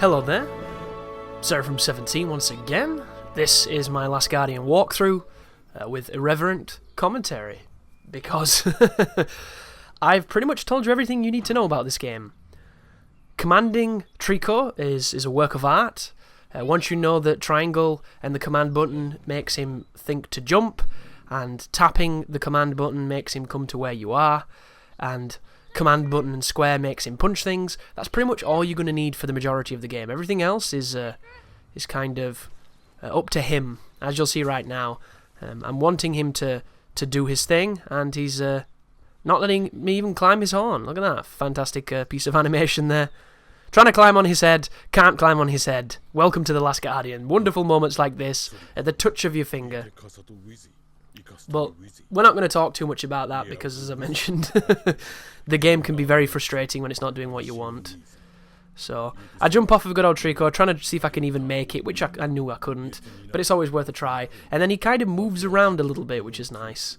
Hello there, Seraphim17 once again. This is my Last Guardian walkthrough with irreverent commentary, because I've pretty much told you everything you need to know about this game. Commanding Trico is a work of art. Once you know that triangle and the command button makes him think to jump, and tapping the command button makes him come to where you are, and command button and square makes him punch things, that's pretty much all you're going to need for the majority of the game. Everything else is kind of up to him, as you'll see right now. I'm wanting him to do his thing, and he's not letting me even climb his horn. Look at that fantastic piece of animation there. Trying to climb on his head, can't climb on his head. Welcome to The Last Guardian. Wonderful moments like this, at the touch of your finger. But we're not going to talk too much about that, because as I mentioned, the game can be very frustrating when it's not doing what you want. So I jump off of good old Trico, trying to see if I can even make it, which I knew I couldn't, but it's always worth a try. And then he kind of moves around a little bit, which is nice.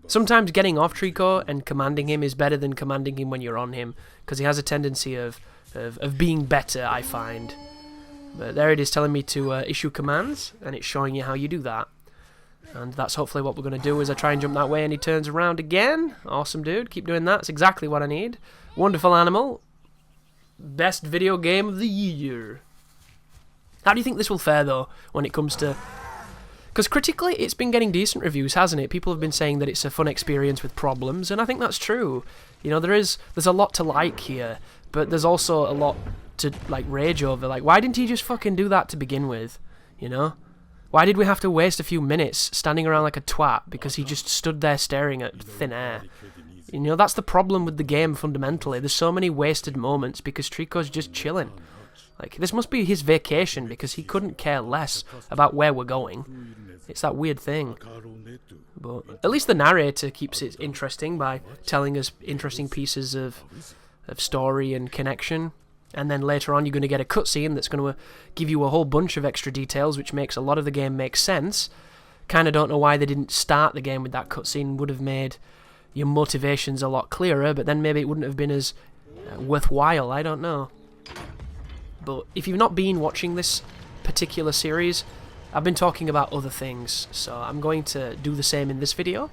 Sometimes getting off Trico and commanding him is better than commanding him when you're on him, because he has a tendency of being better, I find. But there it is telling me to issue commands, and it's showing you how you do that. And that's hopefully what we're going to do, is I try and jump that way and he turns around again. Awesome, dude. Keep doing that. It's exactly what I need. Wonderful animal. Best video game of the year. How do you think this will fare, though, when it comes to... Because critically, it's been getting decent reviews, hasn't it? People have been saying that it's a fun experience with problems, and I think that's true. You know, there's a lot to like here, but there's also a lot to, like, rage over. Like, why didn't he just fucking do that to begin with? You know? Why did we have to waste a few minutes standing around like a twat because he just stood there staring at thin air? You know, that's the problem with the game fundamentally. There's so many wasted moments because Trico's just chilling. Like, this must be his vacation because he couldn't care less about where we're going. It's that weird thing. But at least the narrator keeps it interesting by telling us interesting pieces of story and connection. And then later on you're going to get a cutscene that's going to give you a whole bunch of extra details, which makes a lot of the game make sense. Kind of don't know why they didn't start the game with that cutscene. Would have made your motivations a lot clearer, but then maybe it wouldn't have been as worthwhile. I don't know. But if you've not been watching this particular series, I've been talking about other things, so I'm going to do the same in this video.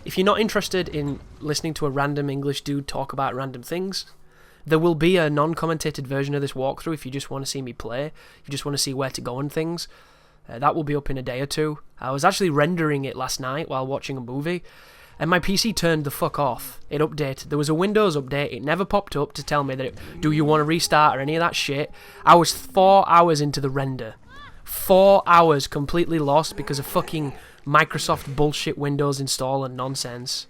If you're not interested in listening to a random English dude talk about random things, there will be a non-commentated version of this walkthrough if you just want to see me play, if you just want to see where to go and things. That will be up in a day or two. I was actually rendering it last night while watching a movie, and my PC turned the fuck off. It updated. There was a Windows update. It never popped up to tell me that do you want to restart or any of that shit. I was 4 hours into the render. 4 hours completely lost because of fucking Microsoft bullshit Windows install and nonsense.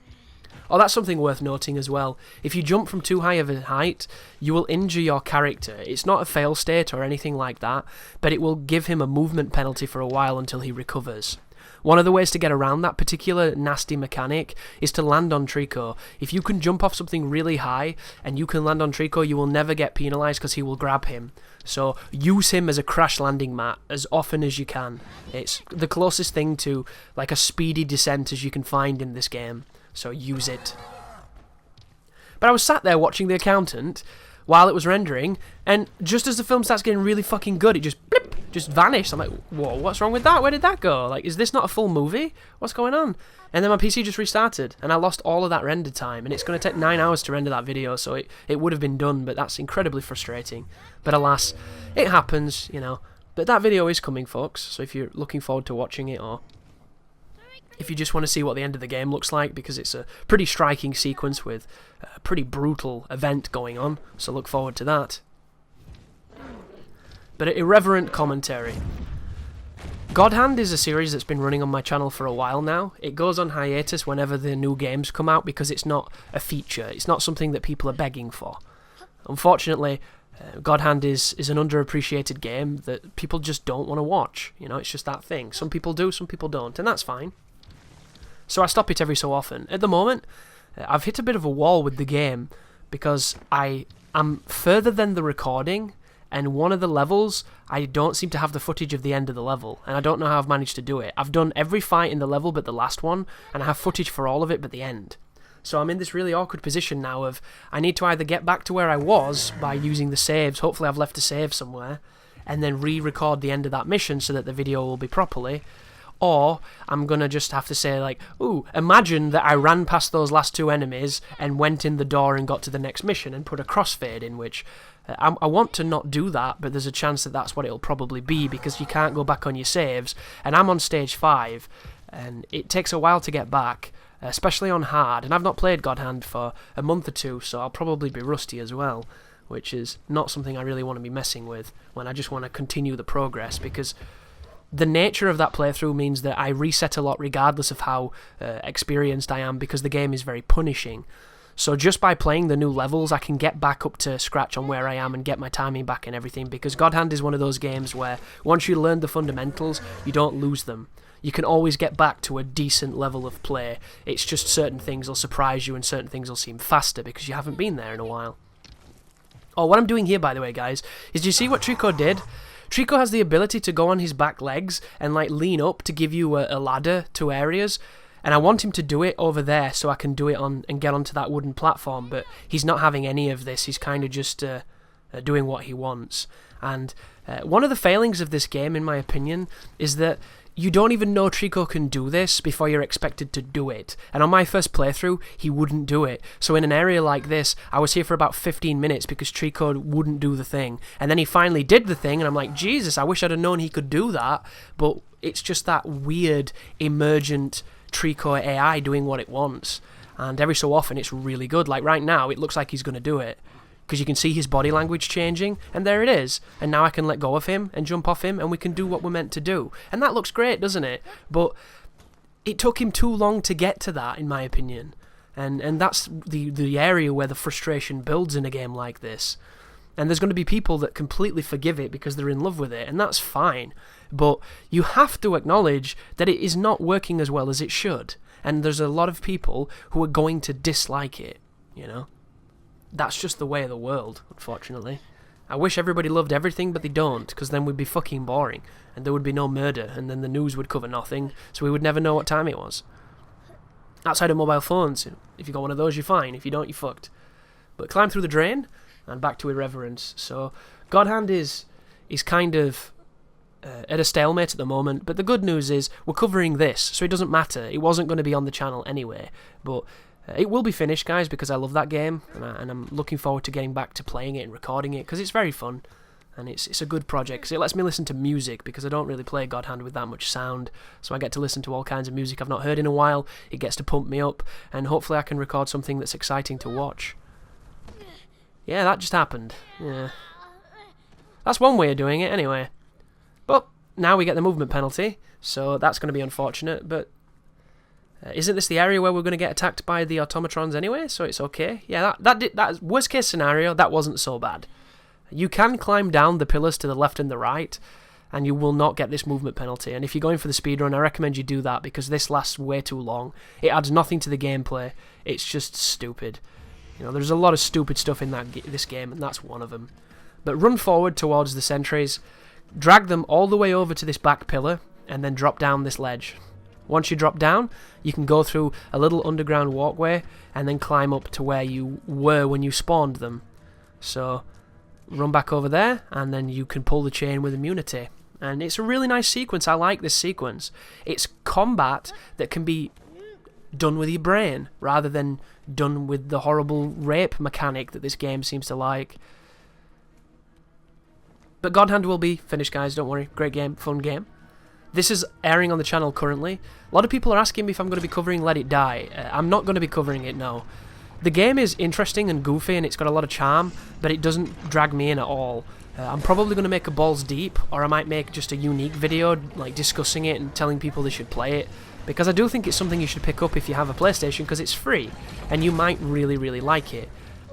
Oh, that's something worth noting as well. If you jump from too high of a height, you will injure your character. It's not a fail state or anything like that, but it will give him a movement penalty for a while until he recovers. One of the ways to get around that particular nasty mechanic is to land on Trico. If you can jump off something really high and you can land on Trico, you will never get penalised because he will grab him. So use him as a crash landing mat as often as you can. It's the closest thing to like a speedy descent as you can find in this game. So use it. But I was sat there watching The Accountant while it was rendering, and just as the film starts getting really fucking good, it just blip, just vanished. I'm like, whoa, what's wrong with that? Where did that go? Like, is this not a full movie? What's going on? And then my PC just restarted, and I lost all of that render time, and it's going to take 9 hours to render that video, so it would have been done, but that's incredibly frustrating. But alas, it happens, you know. But that video is coming, folks, so if you're looking forward to watching it, or if you just want to see what the end of the game looks like, because it's a pretty striking sequence with a pretty brutal event going on, so look forward to that. But irreverent commentary. God Hand is a series that's been running on my channel for a while now. It goes on hiatus whenever the new games come out because it's not a feature. It's not something that people are begging for. Unfortunately, God Hand is an underappreciated game that people just don't want to watch. You know, it's just that thing. Some people do, some people don't, and that's fine. So I stop it every so often. At the moment, I've hit a bit of a wall with the game because I am further than the recording, and one of the levels, I don't seem to have the footage of the end of the level, and I don't know how I've managed to do it. I've done every fight in the level but the last one, and I have footage for all of it but the end. So I'm in this really awkward position now of I need to either get back to where I was by using the saves, hopefully I've left a save somewhere, and then re-record the end of that mission so that the video will be properly, or I'm going to just have to say like, ooh, imagine that I ran past those last 2 enemies and went in the door and got to the next mission and put a crossfade in, which I want to not do that, but there's a chance that that's what it'll probably be because you can't go back on your saves, and I'm on stage 5 and it takes a while to get back, especially on hard, and I've not played God Hand for a month or 2, so I'll probably be rusty as well, which is not something I really want to be messing with when I just want to continue the progress, because the nature of that playthrough means that I reset a lot regardless of how experienced I am, because the game is very punishing. So just by playing the new levels, I can get back up to scratch on where I am and get my timing back and everything, because God Hand is one of those games where once you learn the fundamentals, you don't lose them. You can always get back to a decent level of play. It's just certain things will surprise you and certain things will seem faster because you haven't been there in a while. Oh, what I'm doing here, by the way, guys, is do you see what Trico did? Trico has the ability to go on his back legs and like lean up to give you a ladder to areas, and I want him to do it over there so I can do it on and get onto that wooden platform, but he's not having any of this. He's kind of just doing what he wants. And one of the failings of this game, in my opinion, is that you don't even know Trico can do this before you're expected to do it. And on my first playthrough, he wouldn't do it. So in an area like this, I was here for about 15 minutes because Trico wouldn't do the thing. And then he finally did the thing, and I'm like, Jesus, I wish I'd have known he could do that. But it's just that weird, emergent Trico AI doing what it wants. And every so often, it's really good. Like right now, it looks like he's going to do it, because you can see his body language changing, and there it is. And now I can let go of him and jump off him, and we can do what we're meant to do. And that looks great, doesn't it? But it took him too long to get to that, in my opinion. And that's the area where the frustration builds in a game like this. And there's going to be people that completely forgive it because they're in love with it, and that's fine. But you have to acknowledge that it is not working as well as it should. And there's a lot of people who are going to dislike it, you know? That's just the way of the world, unfortunately. I wish everybody loved everything, but they don't, because then we'd be fucking boring, and there would be no murder, and then the news would cover nothing, so we would never know what time it was. Outside of mobile phones, if you got one of those, you're fine. If you don't, you're fucked. But climb through the drain, and back to Irreverence. So, God Hand is kind of at a stalemate at the moment, but the good news is we're covering this, so it doesn't matter. It wasn't going to be on the channel anyway, but it will be finished, guys, because I love that game, and I'm looking forward to getting back to playing it and recording it, because it's very fun, and it's a good project, because it lets me listen to music, because I don't really play God Hand with that much sound, so I get to listen to all kinds of music I've not heard in a while. It gets to pump me up, and hopefully I can record something that's exciting to watch. Yeah, that just happened. Yeah. That's one way of doing it, anyway. But now we get the movement penalty, so that's going to be unfortunate, but isn't this the area where we're going to get attacked by the automatrons anyway, so it's okay? Yeah, that worst case scenario, that wasn't so bad. You can climb down the pillars to the left and the right, and you will not get this movement penalty. And if you're going for the speedrun, I recommend you do that, because this lasts way too long. It adds nothing to the gameplay. It's just stupid. You know, there's a lot of stupid stuff in this game, and that's one of them. But run forward towards the sentries, drag them all the way over to this back pillar, and then drop down this ledge. Once you drop down, you can go through a little underground walkway and then climb up to where you were when you spawned them. So, run back over there, and then you can pull the chain with immunity. And it's a really nice sequence. I like this sequence. It's combat that can be done with your brain, rather than done with the horrible rape mechanic that this game seems to like. But God Hand will be finished, guys, don't worry. Great game, fun game. This is airing on the channel currently. A lot of people are asking me if I'm going to be covering Let It Die. I'm not going to be covering it, no. The game is interesting and goofy, and it's got a lot of charm, but it doesn't drag me in at all. I'm probably going to make a Balls Deep, or I might make just a unique video, like discussing it and telling people they should play it, because I do think it's something you should pick up if you have a PlayStation, because it's free, and you might really, really like it.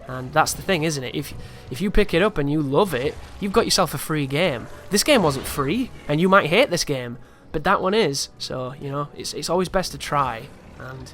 And that's the thing, isn't it? If you pick it up and you love it, you've got yourself a free game. This game wasn't free, and you might hate this game, but that one is. So, you know, it's always best to try. And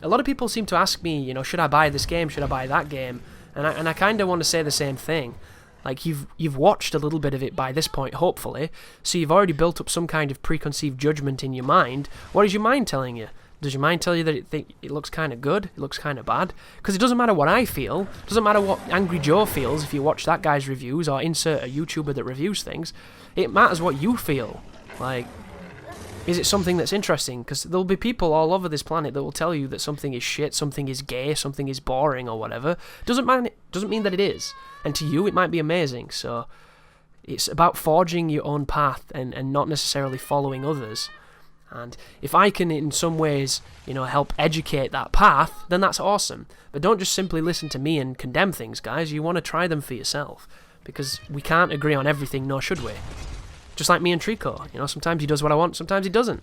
a lot of people seem to ask me, you know, should I buy this game? Should I buy that game? And I kind of want to say the same thing. Like, you've watched a little bit of it by this point, hopefully, so you've already built up some kind of preconceived judgment in your mind. What is your mind telling you? Does your mind tell you that it looks kind of good? It looks kind of bad? Because it doesn't matter what I feel. It doesn't matter what Angry Joe feels if you watch that guy's reviews or insert a YouTuber that reviews things. It matters what you feel. Like, is it something that's interesting? Because there'll be people all over this planet that will tell you that something is shit, something is gay, something is boring or whatever. Doesn't mean that it is. And to you, it might be amazing. So it's about forging your own path and not necessarily following others. And if I can, in some ways, help educate that path, then that's awesome. But don't just simply listen to me and condemn things, guys. You want to try them for yourself. Because we can't agree on everything, nor should we. Just like me and Trico. Sometimes he does what I want, sometimes he doesn't.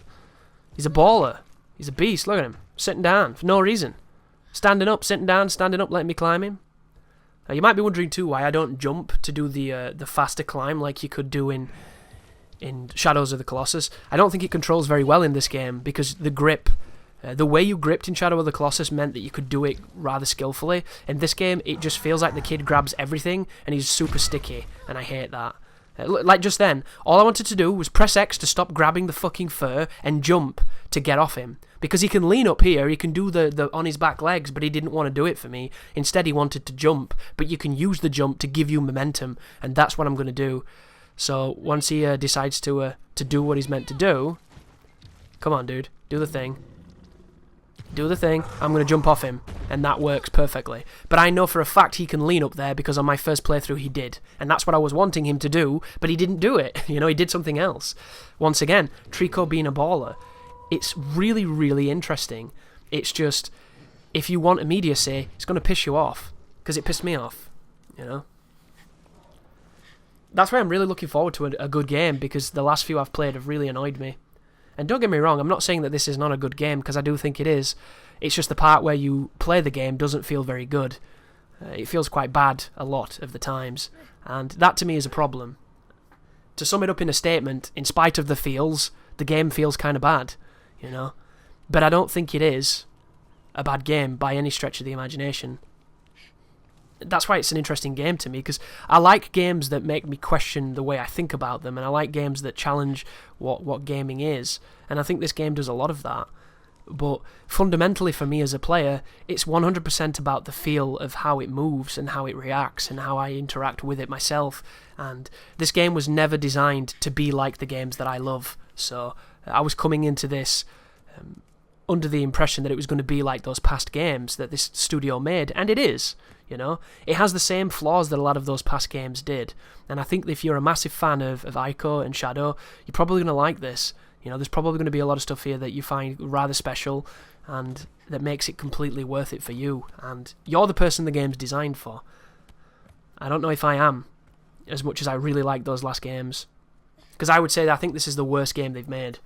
He's a baller. He's a beast. Look at him. Sitting down for no reason. Standing up, sitting down, standing up, letting me climb him. You might be wondering too why I don't jump to do the faster climb like you could do in Shadows of the Colossus. I don't think it controls very well in this game because the grip, the way you gripped in Shadow of the Colossus meant that you could do it rather skillfully. In this game, it just feels like the kid grabs everything and he's super sticky, and I hate that. Like just then, all I wanted to do was press X to stop grabbing the fucking fur and jump to get off him. Because he can lean up here, he can do the on his back legs, but he didn't want to do it for me. Instead, he wanted to jump, but you can use the jump to give you momentum, and that's what I'm going to do. So once he decides to do what he's meant to do, come on, dude, do the thing. Do the thing. I'm going to jump off him, and that works perfectly. But I know for a fact he can lean up there because on my first playthrough he did, and that's what I was wanting him to do, but he didn't do it. He did something else. Once again, Trico being a baller. It's really, really interesting. It's just, if you want immediacy, it's going to piss you off, because it pissed me off, That's why I'm really looking forward to a good game, because the last few I've played have really annoyed me. And don't get me wrong, I'm not saying that this is not a good game, because I do think it is. It's just the part where you play the game doesn't feel very good. It feels quite bad a lot of the times. And that to me is a problem. To sum it up in a statement, in spite of the feels, the game feels kind of bad, But I don't think it is a bad game by any stretch of the imagination. That's why it's an interesting game to me, because I like games that make me question the way I think about them, and I like games that challenge what gaming is, and I think this game does a lot of that. But fundamentally for me as a player, it's 100% about the feel of how it moves and how it reacts and how I interact with it myself, and this game was never designed to be like the games that I love, so I was coming into this under the impression that it was going to be like those past games that this studio made, and it is. It has the same flaws that a lot of those past games did. And I think if you're a massive fan of Ico and Shadow, you're probably going to like this. There's probably going to be a lot of stuff here that you find rather special and that makes it completely worth it for you. And you're the person the game's designed for. I don't know if I am, as much as I really like those last games. Because I would say that I think this is the worst game they've made.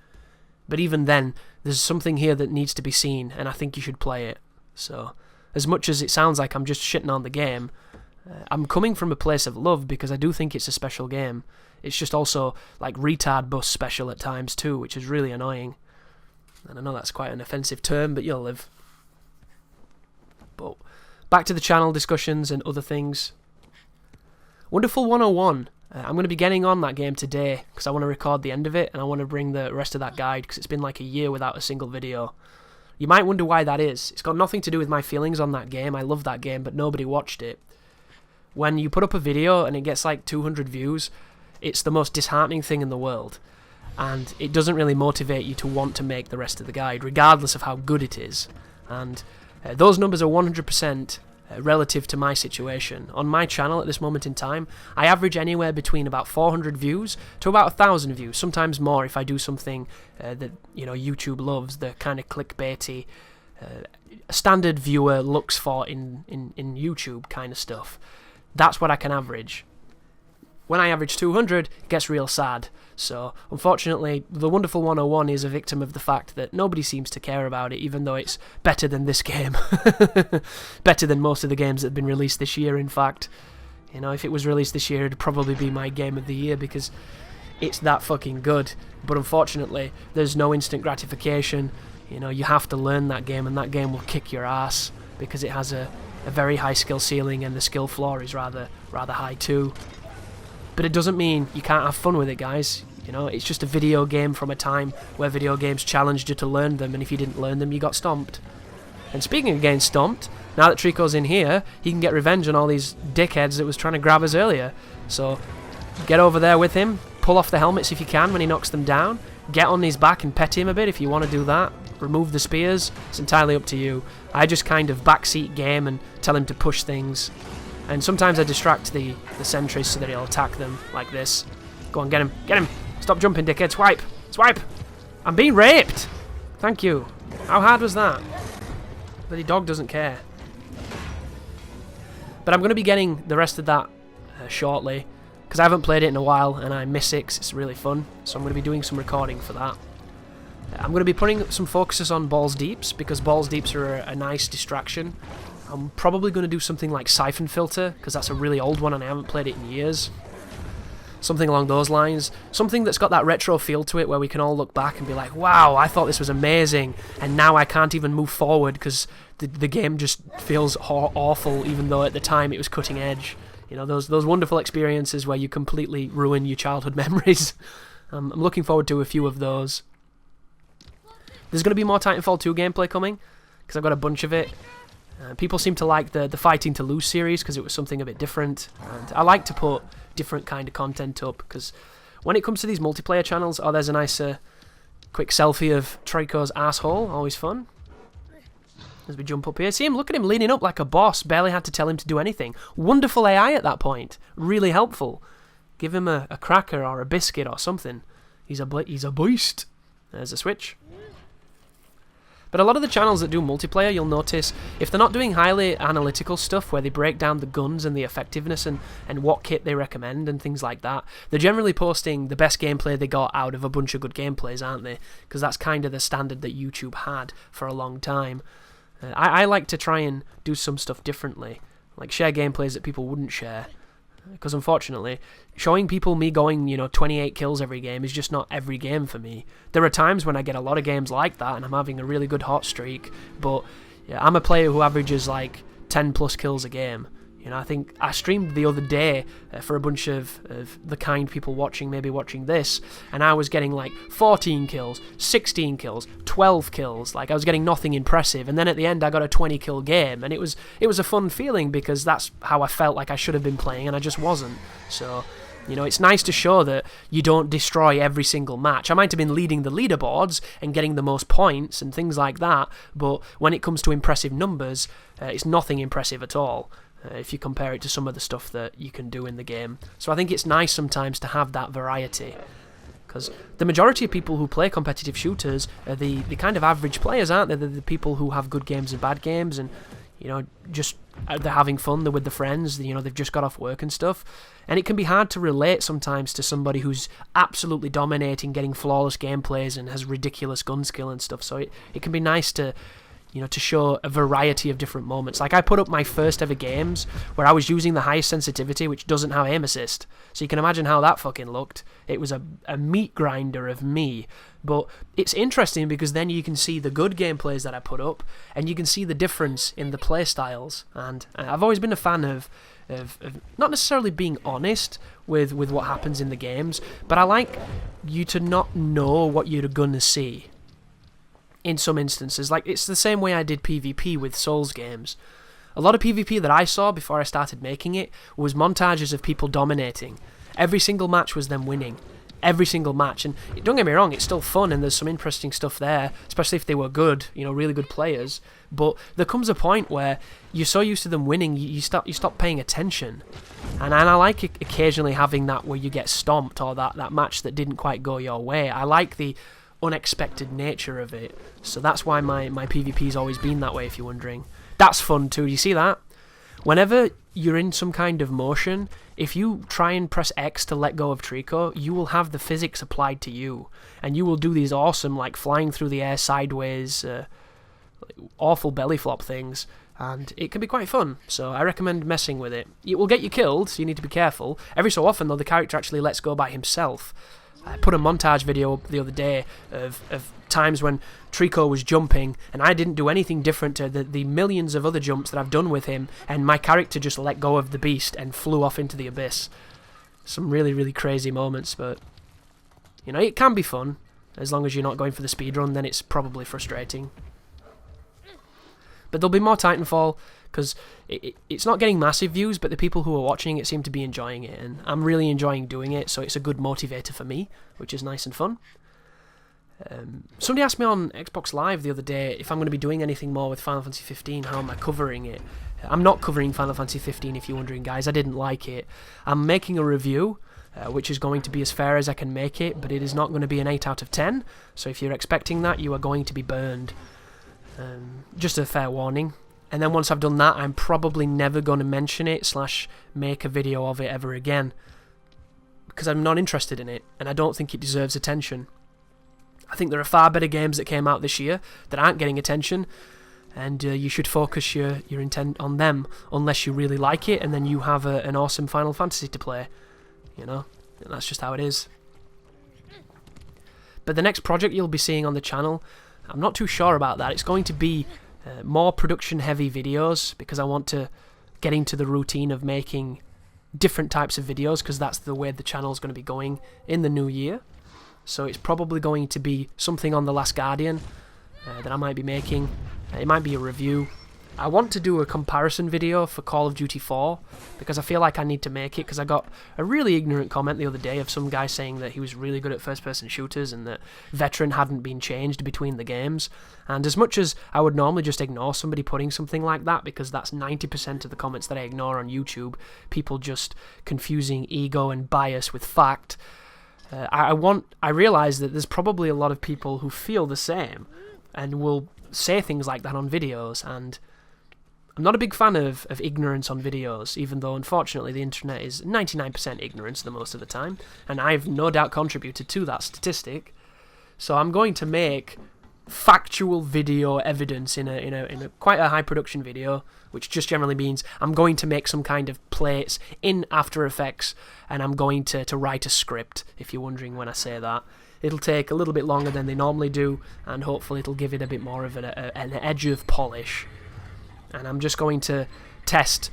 But even then, there's something here that needs to be seen, and I think you should play it. So, as much as it sounds like I'm just shitting on the game, I'm coming from a place of love because I do think it's a special game. It's just also like retard bus special at times too, which is really annoying. And I know that's quite an offensive term, but you'll live. But back to the channel discussions and other things. Wonderful 101. I'm going to be getting on that game today because I want to record the end of it and I want to bring the rest of that guide because it's been like a year without a single video. You might wonder why that is. It's got nothing to do with my feelings on that game. I love that game, but nobody watched it. When you put up a video and it gets like 200 views, it's the most disheartening thing in the world. And it doesn't really motivate you to want to make the rest of the guide, regardless of how good it is. And those numbers are 100% relative to my situation. On my channel at this moment in time, I average anywhere between about 400 views to about 1,000 views, sometimes more if I do something that YouTube loves, the kind of clickbaity, standard viewer looks for in YouTube kind of stuff. That's what I can average. When I average 200, it gets real sad. So, unfortunately, the Wonderful 101 is a victim of the fact that nobody seems to care about it, even though it's better than this game. Better than most of the games that have been released this year, in fact. If it was released this year, it'd probably be my game of the year, because it's that fucking good. But unfortunately, there's no instant gratification. You have to learn that game, and that game will kick your ass, because it has a very high skill ceiling, and the skill floor is rather high too. But it doesn't mean you can't have fun with it, guys. You know, it's just a video game from a time where video games challenged you to learn them, and if you didn't learn them, you got stomped. And speaking of getting stomped, now that Trico's in here, he can get revenge on all these dickheads that was trying to grab us earlier. So, get over there with him, pull off the helmets if you can when he knocks them down, get on his back and pet him a bit if you want to do that, remove the spears, it's entirely up to you. I just kind of backseat game and tell him to push things. And sometimes I distract the sentries so that he'll attack them, like this. Go on, get him, get him! Stop jumping, dickhead, swipe! Swipe! I'm being raped! Thank you. How hard was that? Bloody dog doesn't care. But I'm going to be getting the rest of that shortly, because I haven't played it in a while and I miss it 'cause it's really fun. So I'm going to be doing some recording for that. I'm going to be putting some focuses on Balls Deeps, because Balls Deeps are a nice distraction. I'm probably going to do something like Siphon Filter, because that's a really old one and I haven't played it in years. Something along those lines. Something that's got that retro feel to it where we can all look back and be like, wow, I thought this was amazing, and now I can't even move forward because the game just feels awful, even though at the time it was cutting edge. You know, those wonderful experiences where you completely ruin your childhood memories. I'm looking forward to a few of those. There's going to be more Titanfall 2 gameplay coming, because I've got a bunch of it. People seem to like the Fighting to Lose series because it was something a bit different, and I like to put different kind of content up, because when it comes to these multiplayer channels, oh, there's a nice quick selfie of Trico's asshole, always fun. As we jump up here, see him, look at him leaning up like a boss, barely had to tell him to do anything. Wonderful AI at that point, really helpful. Give him a cracker or a biscuit or something. He's a beast. There's a switch. But a lot of the channels that do multiplayer, you'll notice, if they're not doing highly analytical stuff where they break down the guns and the effectiveness and what kit they recommend and things like that, they're generally posting the best gameplay they got out of a bunch of good gameplays, aren't they? Because that's kind of the standard that YouTube had for a long time. I like to try and do some stuff differently, like share gameplays that people wouldn't share. Because unfortunately, showing people me going, 28 kills every game is just not every game for me. There are times when I get a lot of games like that and I'm having a really good hot streak, but yeah, I'm a player who averages like 10 plus kills a game. I think I streamed the other day for a bunch of the kind people maybe watching this, and I was getting like 14 kills, 16 kills, 12 kills, like I was getting nothing impressive, and then at the end I got a 20 kill game, and it was a fun feeling because that's how I felt like I should have been playing and I just wasn't. So it's nice to show that you don't destroy every single match. I might have been leading the leaderboards and getting the most points and things like that, but when it comes to impressive numbers, it's nothing impressive at all. If you compare it to some of the stuff that you can do in the game. So I think it's nice sometimes to have that variety, because the majority of people who play competitive shooters are the kind of average players, aren't they? They're the people who have good games and bad games, and just they're having fun, they're with the friends, they've just got off work and stuff, and it can be hard to relate sometimes to somebody who's absolutely dominating, getting flawless gameplays and has ridiculous gun skill and stuff. So it can be nice to show a variety of different moments. Like I put up my first ever games where I was using the highest sensitivity, which doesn't have aim assist. So you can imagine how that fucking looked. It was a meat grinder of me. But it's interesting because then you can see the good gameplays that I put up, and you can see the difference in the play styles. And I've always been a fan of not necessarily being honest with what happens in the games, but I like you to not know what you're gonna see. In some instances, like it's the same way I did PvP with Souls games. A lot of PvP that I saw before I started making it was montages of people dominating. Every single match was them winning. Every single match. And don't get me wrong, it's still fun and there's some interesting stuff there, especially if they were good, really good players. But there comes a point where you're so used to them winning, you stop paying attention. And I like occasionally having that where you get stomped, or that match that didn't quite go your way. I like the unexpected nature of it. So that's why my PvP's always been that way, if you're wondering. That's fun too, you see that? Whenever you're in some kind of motion, if you try and press X to let go of Trico, you will have the physics applied to you. And you will do these awesome, like flying through the air sideways, awful belly flop things. And it can be quite fun, so I recommend messing with it. It will get you killed, so you need to be careful. Every so often, though, the character actually lets go by himself. I put a montage video up the other day of times when Trico was jumping and I didn't do anything different to the millions of other jumps that I've done with him, and my character just let go of the beast and flew off into the abyss. Some really, really crazy moments, but You know, it can be fun. As long as you're not going for the speedrun, then it's probably frustrating. But there'll be more Titanfall, because it's not getting massive views, but the people who are watching it seem to be enjoying it, and I'm really enjoying doing it, so it's a good motivator for me, which is nice and fun. Somebody asked me on Xbox Live the other day if I'm going to be doing anything more with Final Fantasy 15, how am I covering it? I'm not covering Final Fantasy 15, if you're wondering, guys. I didn't like it. I'm making a review, which is going to be as fair as I can make it, but it is not going to be an 8 out of 10, so if you're expecting that, you are going to be burned. Just a fair warning. And then once I've done that, I'm probably never going to mention it / make a video of it ever again, because I'm not interested in it, and I don't think it deserves attention. I think there are far better games that came out this year that aren't getting attention, and you should focus your intent on them, unless you really like it, and then you have an awesome Final Fantasy to play. You know, and that's just how it is. But the next project you'll be seeing on the channel, I'm not too sure about that. It's going to be more production-heavy videos, because I want to get into the routine of making different types of videos, because that's the way the channel is going to be going in the new year. So it's probably going to be something on The Last Guardian that I might be making. It might be a review. I want to do a comparison video for Call of Duty 4, because I feel like I need to make it, because I got a really ignorant comment the other day of some guy saying that he was really good at first-person shooters and that Veteran hadn't been changed between the games. And as much as I would normally just ignore somebody putting something like that, because that's 90% of the comments that I ignore on YouTube, people just confusing ego and bias with fact, I realise that there's probably a lot of people who feel the same and will say things like that on videos, and I'm not a big fan of ignorance on videos, even though unfortunately the internet is 99% ignorance the most of the time, and I've no doubt contributed to that statistic. So I'm going to make factual video evidence in a quite a high production video, which just generally means I'm going to make some kind of plates in After Effects, and I'm going to write a script, if you're wondering when I say that. It'll take a little bit longer than they normally do, and hopefully it'll give it a bit more of an edge of polish. And I'm just going to test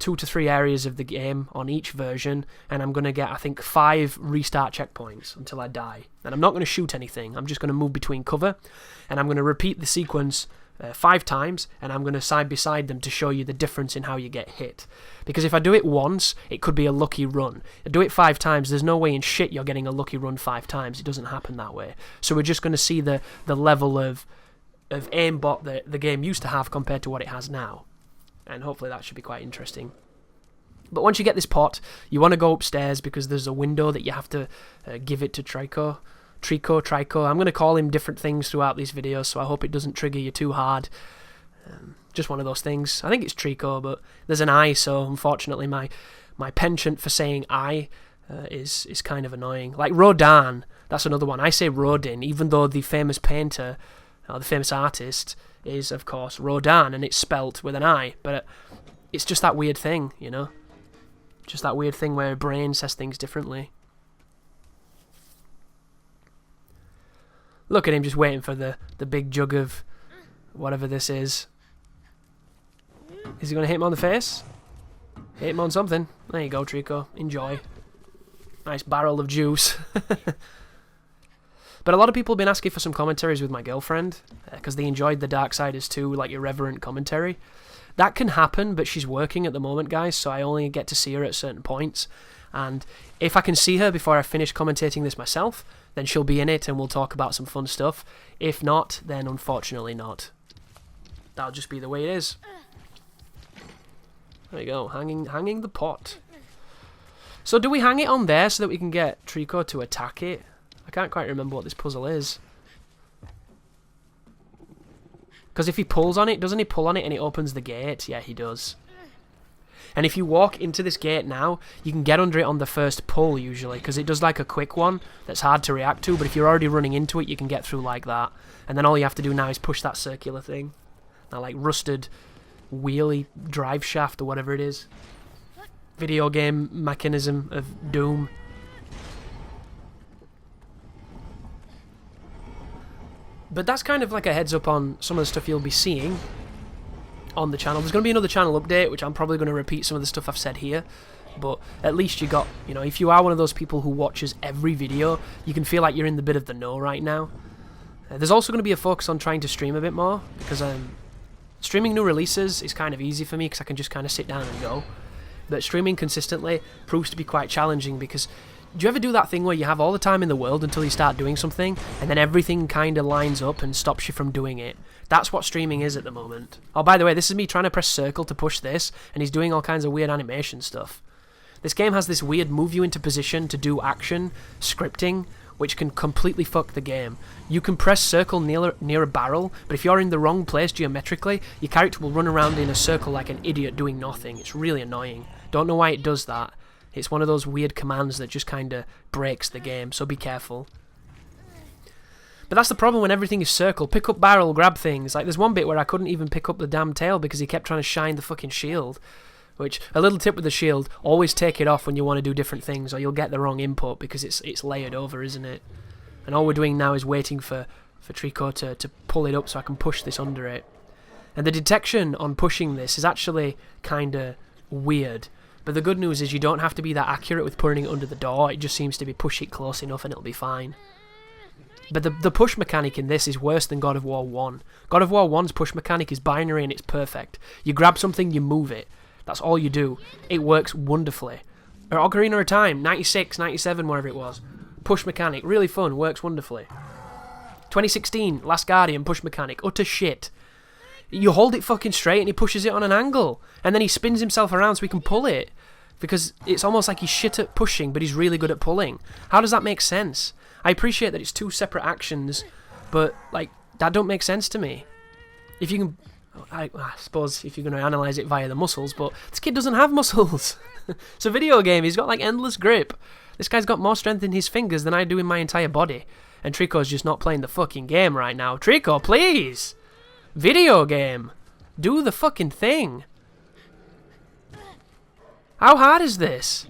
2 to 3 areas of the game on each version, and I'm going to get, I think, 5 restart checkpoints until I die. And I'm not going to shoot anything, I'm just going to move between cover, and I'm going to repeat the sequence 5 times, and I'm going to side beside them to show you the difference in how you get hit. Because if I do it once, it could be a lucky run. I do it 5 times, there's no way in shit you're getting a lucky run 5 times. It doesn't happen that way. So we're just going to see the level of aimbot that the game used to have compared to what it has now. And hopefully that should be quite interesting. But once you get this pot, you want to go upstairs, because there's a window that you have to give it to Trico. I'm going to call him different things throughout these videos, so I hope it doesn't trigger you too hard. Just one of those things. I think it's Trico, but there's an I, so unfortunately my penchant for saying I is kind of annoying. Like Rodin, that's another one. I say Rodin, even though the famous painter, the famous artist, is of course Rodin, and it's spelt with an I, but it's just that weird thing, you know? Just that weird thing where a brain says things differently. Look at him just waiting for the big jug of whatever this is. Is he going to hit him on the face? Hit him on something. There you go, Trico. Enjoy. Nice barrel of juice. But a lot of people have been asking for some commentaries with my girlfriend, because they enjoyed the Darksiders 2, like, irreverent commentary. That can happen, but she's working at the moment, guys, so I only get to see her at certain points. And if I can see her before I finish commentating this myself, then she'll be in it and we'll talk about some fun stuff. If not, then unfortunately not. That'll just be the way it is. There you go, hanging the pot. So do we hang it on there so that we can get Trico to attack it? I can't quite remember what this puzzle is. Because if he pulls on it, doesn't he pull on it and it opens the gate? Yeah, he does. And if you walk into this gate now, you can get under it on the first pull usually, because it does like a quick one that's hard to react to, but if you're already running into it, you can get through like that. And then all you have to do now is push that circular thing. That like rusted wheelie drive shaft or whatever it is. Video game mechanism of doom. But that's kind of like a heads up on some of the stuff you'll be seeing on the channel. There's going to be another channel update, which I'm probably going to repeat some of the stuff I've said here. but at least you got, you know, if you are one of those people who watches every video, you can feel like you're in the bit of the know right now. There's also going to be a focus on trying to stream a bit more, because streaming new releases is kind of easy for me because I can just kind of sit down and go. But streaming consistently proves to be quite challenging, because do you ever do that thing where you have all the time in the world until you start doing something, and then everything kind of lines up and stops you from doing it? That's what streaming is at the moment. Oh, by the way, this is me trying to press circle to push this, and he's doing all kinds of weird animation stuff. This game has this weird move you into position to do action scripting, which can completely fuck the game. You can press circle near a barrel, but if you're in the wrong place geometrically, your character will run around in a circle like an idiot doing nothing. It's really annoying. Don't know why it does that. It's one of those weird commands that just kind of breaks the game, so be careful. But that's the problem when everything is circle. Pick up barrel, grab things. Like, there's one bit where I couldn't even pick up the damn tail because he kept trying to shine the fucking shield. Which, a little tip with the shield, always take it off when you want to do different things, or you'll get the wrong input because it's layered over, isn't it? And all we're doing now is waiting for Trico to pull it up so I can push this under it. And the detection on pushing this is actually kind of weird. But the good news is you don't have to be that accurate with putting it under the door. It just seems to be push it close enough and it'll be fine. But the push mechanic in this is worse than God of War 1. God of War 1's push mechanic is binary and it's perfect. You grab something, you move it. That's all you do. It works wonderfully. Or Ocarina of Time, 96, 97, whatever it was. Push mechanic, really fun, works wonderfully. 2016, Last Guardian, push mechanic, utter shit. You hold it fucking straight and he pushes it on an angle. And then he spins himself around so he can pull it. Because it's almost like he's shit at pushing, but he's really good at pulling. How does that make sense? I appreciate that it's two separate actions, but, like, that don't make sense to me. If you can... I suppose if you're going to analyse it via the muscles, but this kid doesn't have muscles. It's a video game. He's got, like, endless grip. This guy's got more strength in his fingers than I do in my entire body. And Trico's just not playing the fucking game right now. Trico, please! Video game! Do the fucking thing! How hard is this?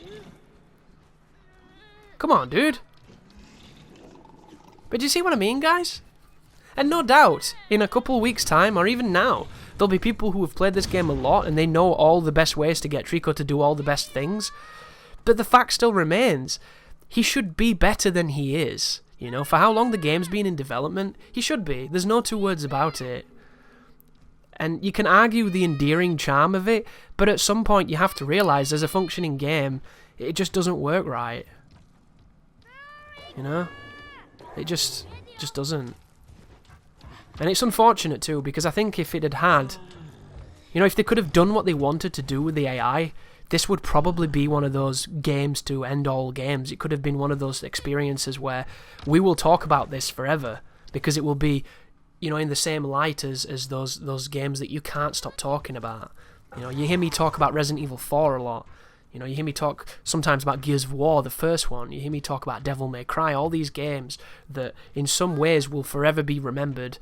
Come on, dude. But do you see what I mean, guys? And no doubt, in a couple weeks' time, or even now, there'll be people who have played this game a lot and they know all the best ways to get Trico to do all the best things. But the fact still remains, he should be better than he is. You know, for how long the game's been in development, he should be. There's no two words about it. And you can argue the endearing charm of it, but at some point you have to realise as a functioning game, it just doesn't work right. You know? It just doesn't. And it's unfortunate too, because I think if it had, you know, if they could have done what they wanted to do with the AI, this would probably be one of those games to end all games. It could have been one of those experiences where we will talk about this forever, because it will be, you know, in the same light as those games that you can't stop talking about. You know, you hear me talk about Resident Evil 4 a lot. You know, you hear me talk sometimes about Gears of War, the first one. You hear me talk about Devil May Cry, all these games that in some ways will forever be remembered.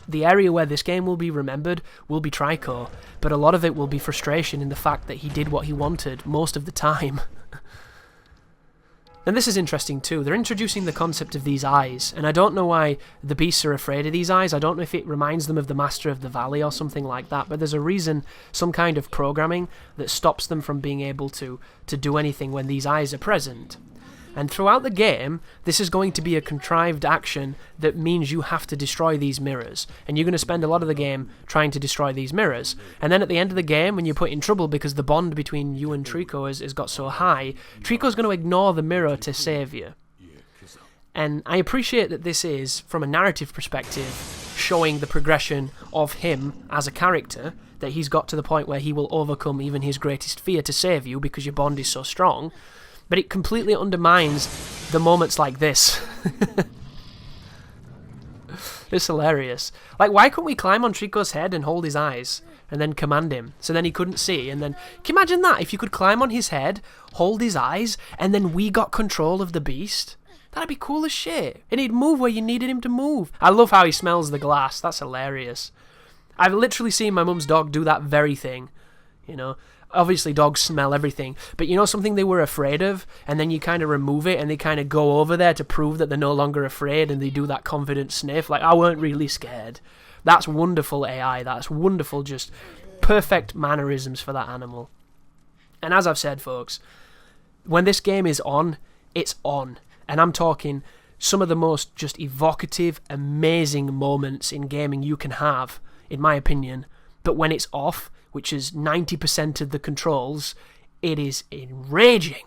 The area where this game will be remembered will be Trico, but a lot of it will be frustration in the fact that he did what he wanted most of the time. And this is interesting too. They're introducing the concept of these eyes, and I don't know why the beasts are afraid of these eyes. I don't know if it reminds them of the Master of the Valley or something like that, but there's a reason, some kind of programming that stops them from being able to do anything when these eyes are present. And throughout the game, this is going to be a contrived action that means you have to destroy these mirrors. And you're going to spend a lot of the game trying to destroy these mirrors. And then at the end of the game, when you're put in trouble because the bond between you and Trico has got so high, Trico's going to ignore the mirror to save you. And I appreciate that this is, from a narrative perspective, showing the progression of him as a character, that he's got to the point where he will overcome even his greatest fear to save you because your bond is so strong. But it completely undermines the moments like this. It's hilarious. Like, why couldn't we climb on Trico's head and hold his eyes and then command him so then he couldn't see? And then, can you imagine that? If you could climb on his head, hold his eyes, and then we got control of the beast? That'd be cool as shit. And he'd move where you needed him to move. I love how he smells the glass. That's hilarious. I've literally seen my mum's dog do that very thing, you know. Obviously, dogs smell everything, but you know something they were afraid of, and then you kind of remove it, and they kind of go over there to prove that they're no longer afraid, and they do that confident sniff, like, I weren't really scared. That's wonderful AI. That's wonderful, just perfect mannerisms for that animal. And as I've said, folks, when this game is on, it's on. And I'm talking some of the most just evocative, amazing moments in gaming you can have, in my opinion. But when it's off, which is 90% of the controls, it is enraging.